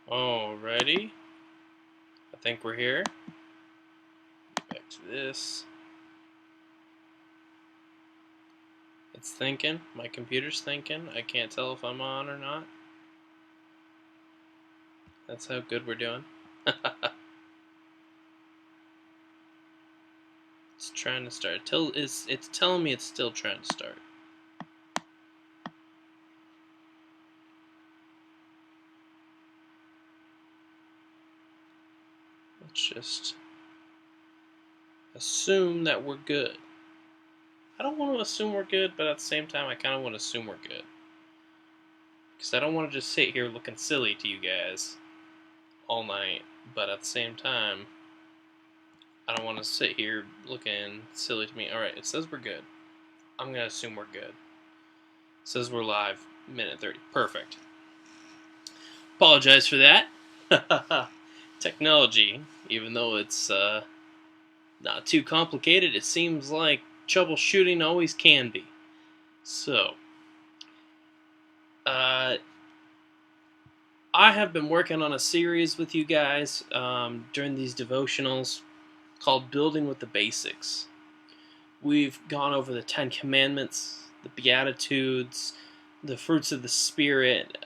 Alrighty, I think we're here. Back to this. It's thinking. My computer's thinking. I can't tell if I'm on or not. That's how good we're doing. It's trying to start. It's telling me it's still trying to start. Let's just assume that we're good. I don't want to assume we're good, but at the same time, I kind of want to assume we're good. Because I don't want to just sit here looking silly to you guys all night, but at the same time, I don't want to sit here looking silly to me. Alright, it says we're good. I'm going to assume we're good. It says we're live, minute 30. Perfect. Apologize for that. Technology, even though it's not too complicated, it seems like troubleshooting always can be. So, I have been working on a series with you guys during these devotionals called Building with the Basics. We've gone over the 10 Commandments, the Beatitudes, the fruits of the Spirit,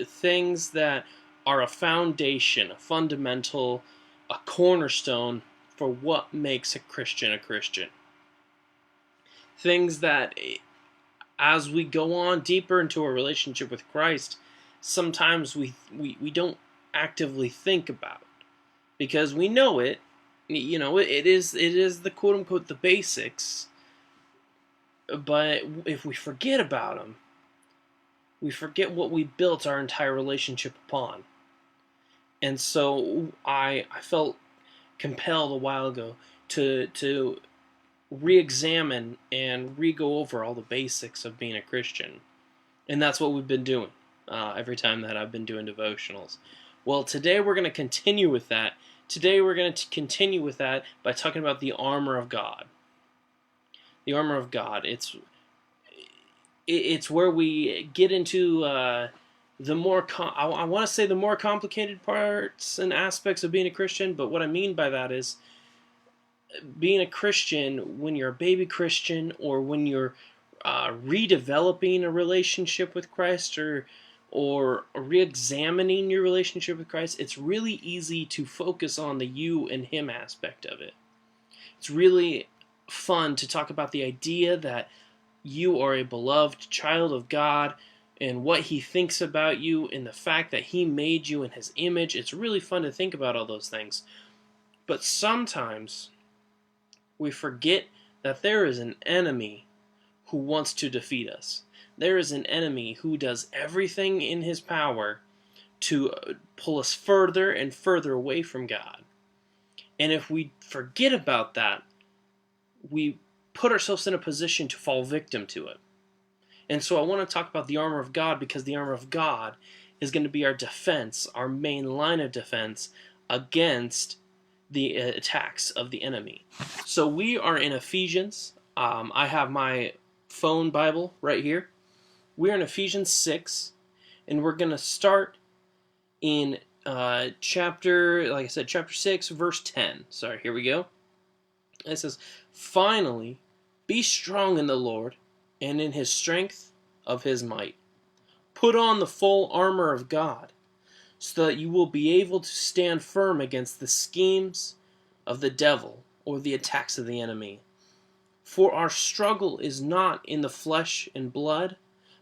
things that are a foundation, a fundamental, a cornerstone for what makes a Christian. Things that, as we go on deeper into a relationship with Christ, sometimes we don't actively think about, because we know it. You know, it is the quote unquote the basics, but if we forget about them, we forget what we built our entire relationship upon. And so I felt compelled a while ago to re-examine and re-go over all the basics of being a Christian. And that's what we've been doing every time that I've been doing devotionals. Well, today we're going to continue with that. Today we're going to continue with that by talking about the armor of God. The armor of God. It's where we get into the more I want to say the more complicated parts and aspects of being a Christian, but what I mean by that is being a Christian when you're a baby Christian, or when you're redeveloping a relationship with Christ, or re-examining your relationship with Christ. It's really easy to focus on the you and him aspect of it. It's really fun to talk about the idea that you are a beloved child of God, and what he thinks about you, and the fact that he made you in his image. It's really fun to think about all those things. But sometimes we forget that there is an enemy who wants to defeat us. There is an enemy who does everything in his power to pull us further and further away from God. And if we forget about that, we put ourselves in a position to fall victim to it. And so I want to talk about the armor of God, because the armor of God is going to be our defense, our main line of defense against the attacks of the enemy. So we are in Ephesians. I have my phone Bible right here. We're in Ephesians 6, and we're going to start in chapter 6, verse 10. Sorry, here we go. It says, "Finally, be strong in the Lord and in his strength of his might. Put on the full armor of God, so that you will be able to stand firm against the schemes of the devil, or the attacks of the enemy. For our struggle is not in the flesh and blood,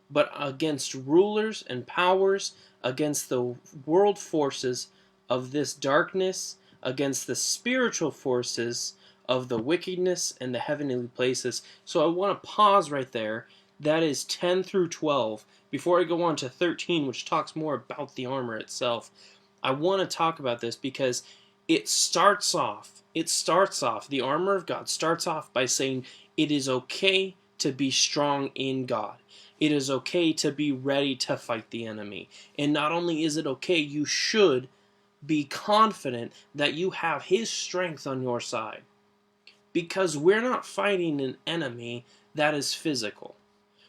but against rulers and powers, against the world forces of this darkness, against the spiritual forces of the wickedness in the heavenly places." So I want to pause right there. That is 10 through 12. Before I go on to 13, which talks more about the armor itself, I want to talk about this because it starts off, the armor of God starts off by saying it is okay to be strong in God. It is okay to be ready to fight the enemy. And not only is it okay, you should be confident that you have his strength on your side. Because we're not fighting an enemy that is physical.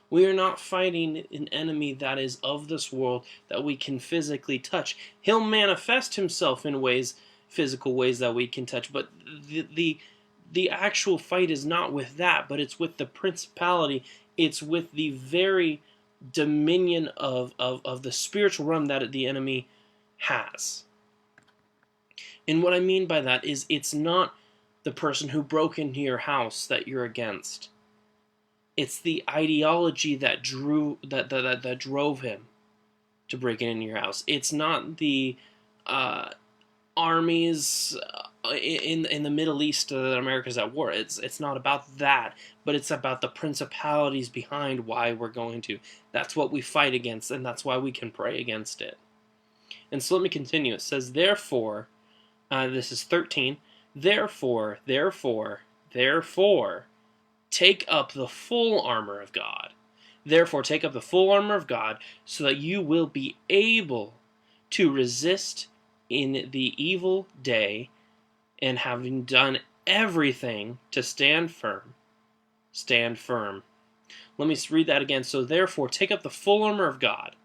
We are not fighting an enemy that is of this world that we can physically touch. He'll manifest himself in ways, physical ways that we can touch, but the actual fight is not with that, but it's with the principality. It's with the very dominion of the spiritual realm that the enemy has. And what I mean by that is it's not the person who broke into your house that you're against. It's the ideology that drove him to break into your house. It's not the armies in the Middle East that America's at war. It's not about that, but it's about the principalities behind why we're going to. That's what we fight against, and that's why we can pray against it. And so let me continue. It says, therefore, this is 13, therefore, take up the full armor of God. Therefore, take up the full armor of God so that you will be able to resist in the evil day, and having done everything to stand firm. Stand firm. Let me read that again. So therefore, take up the full armor of God.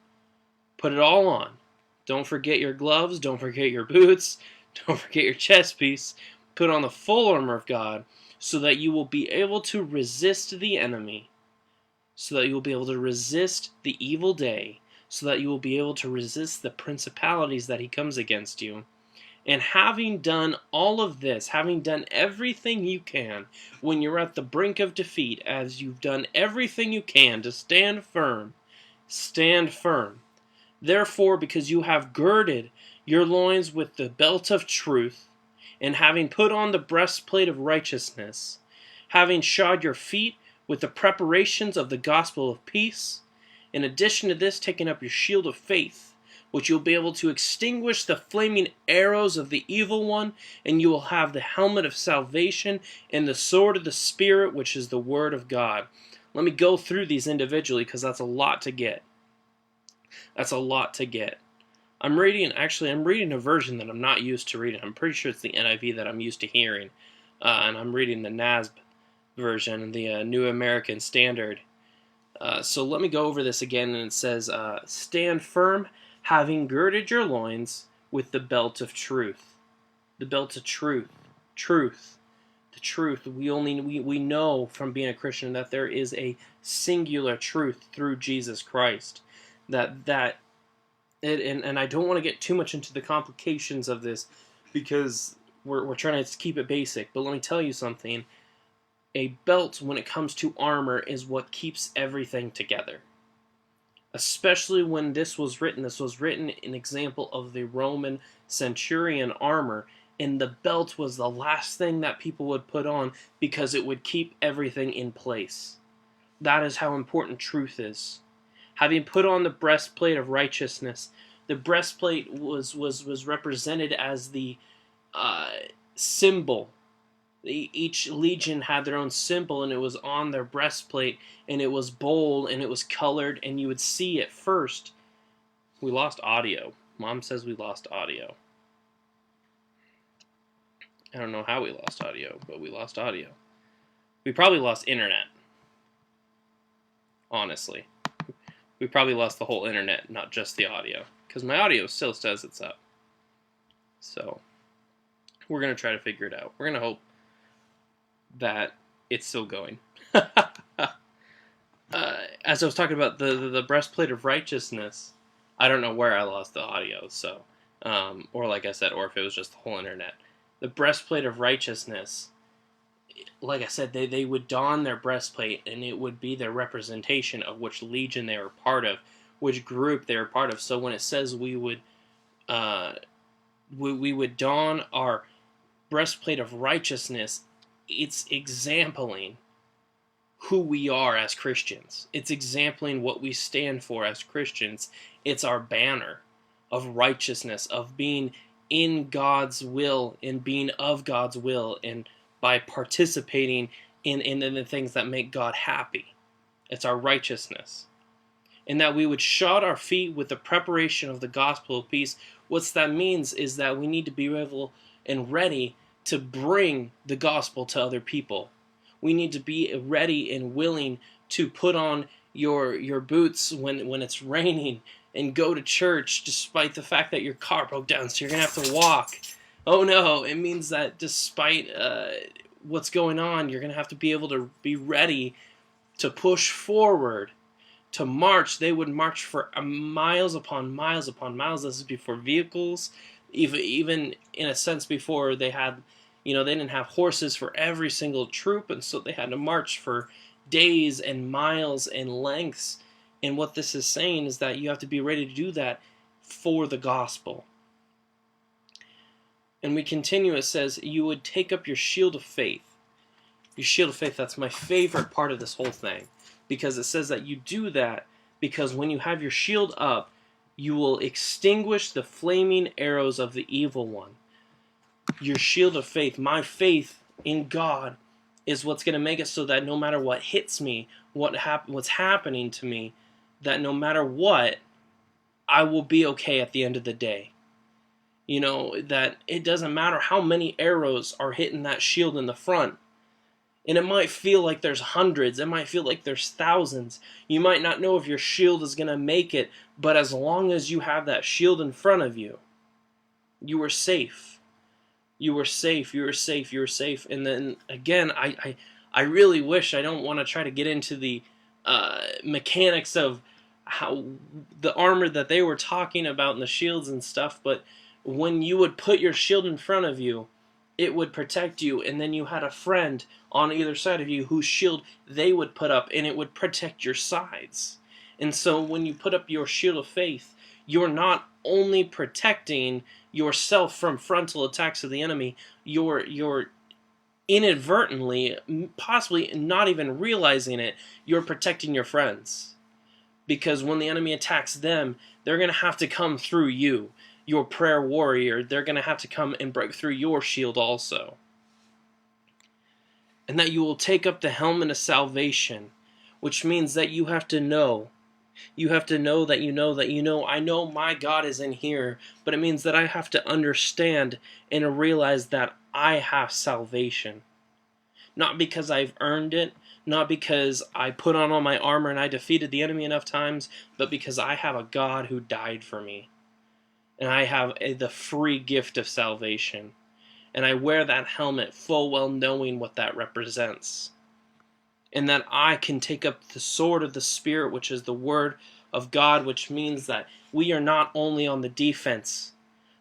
Put it all on. Don't forget your gloves. Don't forget your boots. Don't forget your chest piece. Put on the full armor of God so that you will be able to resist the enemy, so that you will be able to resist the evil day, so that you will be able to resist the principalities that he comes against you. And having done all of this, having done everything you can, when you're at the brink of defeat, as you've done everything you can to stand firm, stand firm. Therefore, because you have girded your loins with the belt of truth, and having put on the breastplate of righteousness, having shod your feet with the preparations of the gospel of peace, in addition to this, taking up your shield of faith, which you'll be able to extinguish the flaming arrows of the evil one, and you will have the helmet of salvation and the sword of the Spirit, which is the word of God. Let me go through these individually, because that's a lot to get. That's a lot to get. I'm reading a version that I'm not used to reading. I'm pretty sure it's the NIV that I'm used to hearing. And I'm reading the NASB version, the New American Standard. So let me go over this again, and it says, stand firm, having girded your loins with the belt of truth. The belt of truth. Truth. The truth. We know from being a Christian that there is a singular truth through Jesus Christ. And I don't want to get too much into the complications of this, because we're trying to keep it basic. But let me tell you something. A belt, when it comes to armor, is what keeps everything together. Especially when this was written an example of the Roman centurion armor, and the belt was the last thing that people would put on because it would keep everything in place. That is how important truth is. Having put on the breastplate of righteousness, the breastplate was represented as the symbol. Each legion had their own symbol, and it was on their breastplate, and it was bold, and it was colored, and you would see it first. We lost audio. Mom says we lost audio. I don't know how we lost audio, but we lost audio. We probably lost internet. Honestly. We probably lost the whole internet, not just the audio. Because my audio still says it's up. So, we're going to try to figure it out. We're going to hope that it's still going. As I was talking about the breastplate of righteousness, I don't know where I lost the audio, so, or like I said, or if it was just the whole internet. The breastplate of righteousness, like I said, they would don their breastplate, and it would be their representation of which legion they were part of, which group they were part of. So when it says we would don our breastplate of righteousness, it's exempling who we are as Christians. It's exempling what we stand for as Christians. It's our banner of righteousness, of being in God's will and being of God's will, and by participating in the things that make God happy. It's our righteousness. And that we would shod our feet with the preparation of the gospel of peace. What that means is that we need to be able and ready to bring the gospel to other people. We need to be ready and willing to put on your boots when it's raining and go to church despite the fact that your car broke down, so you're going to have to walk. Oh no, it means that despite what's going on, you're going to have to be able to be ready to push forward, to march. They would march for miles upon miles upon miles. This is before vehicles, even in a sense before they had, they didn't have horses for every single troop, and so they had to march for days and miles and lengths. And what this is saying is that you have to be ready to do that for the gospel. And we continue, it says, you would take up your shield of faith. Your shield of faith, that's my favorite part of this whole thing. Because it says that you do that because when you have your shield up, you will extinguish the flaming arrows of the evil one. Your shield of faith, my faith in God, is what's going to make it so that no matter what hits me, what's happening to me, that no matter what, I will be okay at the end of the day. That it doesn't matter how many arrows are hitting that shield in the front. And it might feel like there's hundreds. It might feel like there's thousands. You might not know if your shield is going to make it, but as long as you have that shield in front of you, you are safe. You are safe. You are safe. You are safe. And then again, I really wish, I don't want to try to get into the mechanics of how the armor that they were talking about and the shields and stuff, but when you would put your shield in front of you, it would protect you, and then you had a friend on either side of you whose shield they would put up, and it would protect your sides. And so when you put up your shield of faith, you're not only protecting yourself from frontal attacks of the enemy, you're inadvertently, possibly not even realizing it, you're protecting your friends. Because when the enemy attacks them, they're going to have to come through you. Your prayer warrior, they're going to have to come and break through your shield also. And that you will take up the helmet of salvation, which means that you have to know. You have to know that you know that you know, I know my God is in here, but it means that I have to understand and realize that I have salvation. Not because I've earned it, not because I put on all my armor and I defeated the enemy enough times, but because I have a God who died for me. And I have the free gift of salvation. And I wear that helmet full well knowing what that represents. And that I can take up the sword of the Spirit, which is the Word of God, which means that we are not only on the defense.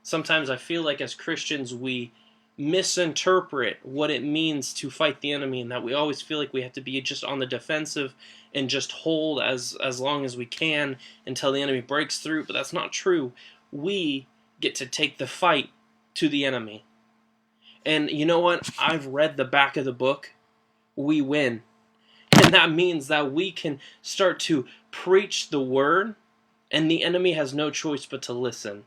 Sometimes I feel like as Christians we misinterpret what it means to fight the enemy, and that we always feel like we have to be just on the defensive and just hold as long as we can until the enemy breaks through. But that's not true. We get to take the fight to the enemy. And you know what? I've read the back of the book. We win. And that means that we can start to preach the word, and the enemy has no choice but to listen.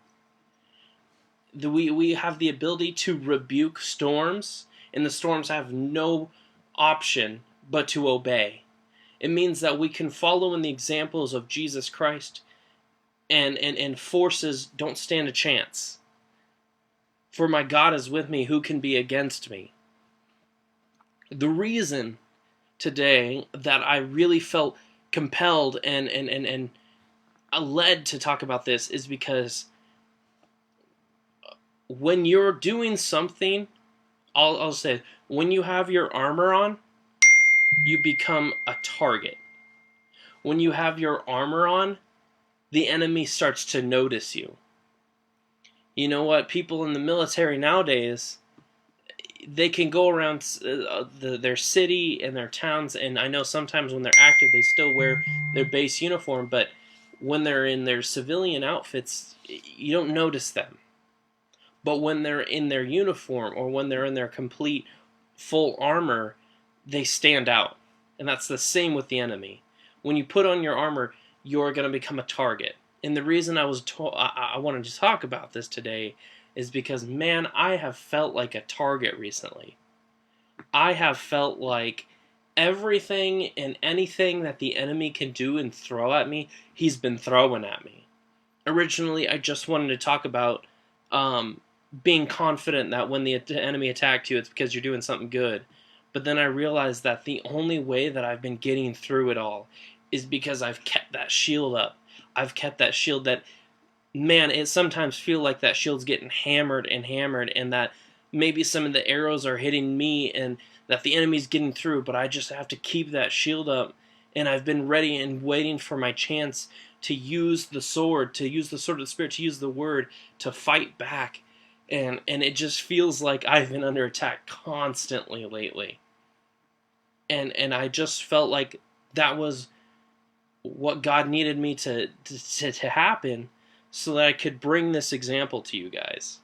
We have the ability to rebuke storms, and the storms have no option but to obey. It means that we can follow in the examples of Jesus Christ, and forces don't stand a chance. For my God is with me, who can be against me? The reason today that I really felt compelled and led to talk about this is because when you're doing something, I'll say, when you have your armor on, you become a target. When you have your armor on, the enemy starts to notice you. You know what? People in the military nowadays, they can go around their city and their towns, and I know sometimes when they're active they still wear their base uniform, but when they're in their civilian outfits, you don't notice them. But when they're in their uniform, or when they're in their complete full armor, they stand out. And that's the same with the enemy. When you put on your armor, you're going to become a target. And the reason I wanted to talk about this today is because, man, I have felt like a target recently. I have felt like everything and anything that the enemy can do and throw at me, he's been throwing at me. Originally, I just wanted to talk about being confident that when the enemy attacked you, it's because you're doing something good. But then I realized that the only way that I've been getting through it all is because I've kept that shield up. I've kept that shield that, man, it sometimes feel like that shield's getting hammered and hammered, and that maybe some of the arrows are hitting me and that the enemy's getting through, but I just have to keep that shield up. And I've been ready and waiting for my chance to use the sword, to use the sword of the Spirit, to use the word to fight back. And it just feels like I've been under attack constantly lately. And I just felt like that was what God needed me to happen, so that I could bring this example to you guys.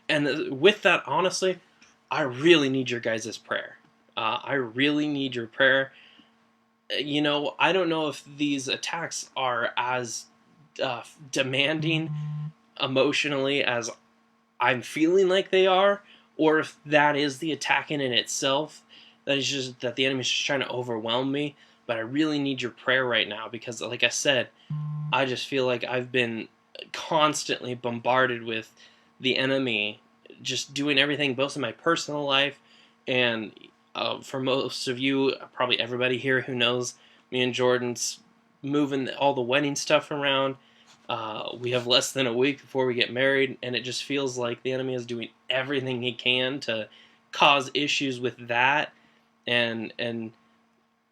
And with that, honestly, I really need your guys' prayer. I really need your prayer. I don't know if these attacks are as demanding emotionally as I'm feeling like they are, or if that is the attack in itself. That is just that the enemy's just trying to overwhelm me. But I really need your prayer right now, because, like I said, I just feel like I've been constantly bombarded with the enemy, just doing everything, both in my personal life and for most of you, probably everybody here who knows me and Jordan's moving all the wedding stuff around. We have less than a week before we get married, and it just feels like the enemy is doing everything he can to cause issues with that, and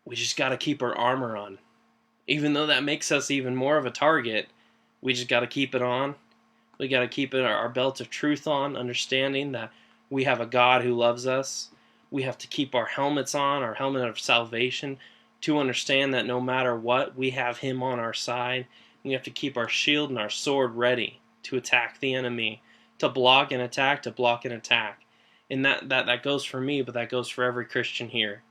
we just got to keep our armor on. Even though that makes us even more of a target, we just got to keep it on. We got to keep our belt of truth on, understanding that we have a God who loves us. We have to keep our helmets on, our helmet of salvation, to understand that no matter what, we have Him on our side. We have to keep our shield and our sword ready to attack the enemy, to block and attack, to block and attack. And that goes for me, but that goes for every Christian here.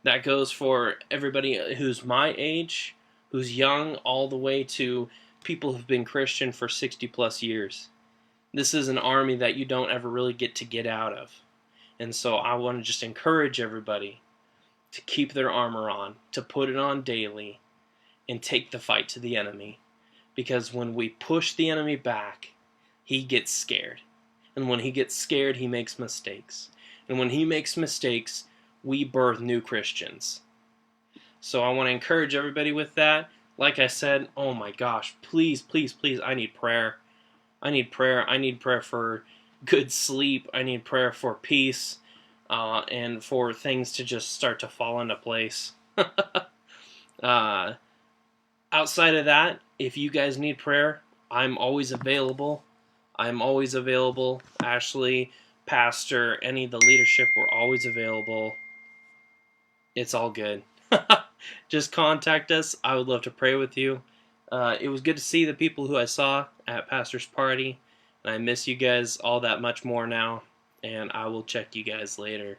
That goes for everybody who's my age, who's young, all the way to people who've been Christian for 60 plus years. This is an army that you don't ever really get out of. And so I want to just encourage everybody to keep their armor on, to put it on daily, and take the fight to the enemy. Because when we push the enemy back, he gets scared. And when he gets scared, he makes mistakes. And when he makes mistakes, we birth new Christians. So I want to encourage everybody with that. Like I said, oh my gosh, please, please, please, I need prayer. I need prayer. I need prayer for good sleep. I need prayer for peace, and for things to just start to fall into place. Outside of that, if you guys need prayer, I'm always available. I'm always available. Ashley, Pastor, any of the leadership, we're always available. It's all good. Just contact us. I would love to pray with you. It was good to see the people who I saw at Pastor's party. And I miss you guys all that much more now. And I will check you guys later.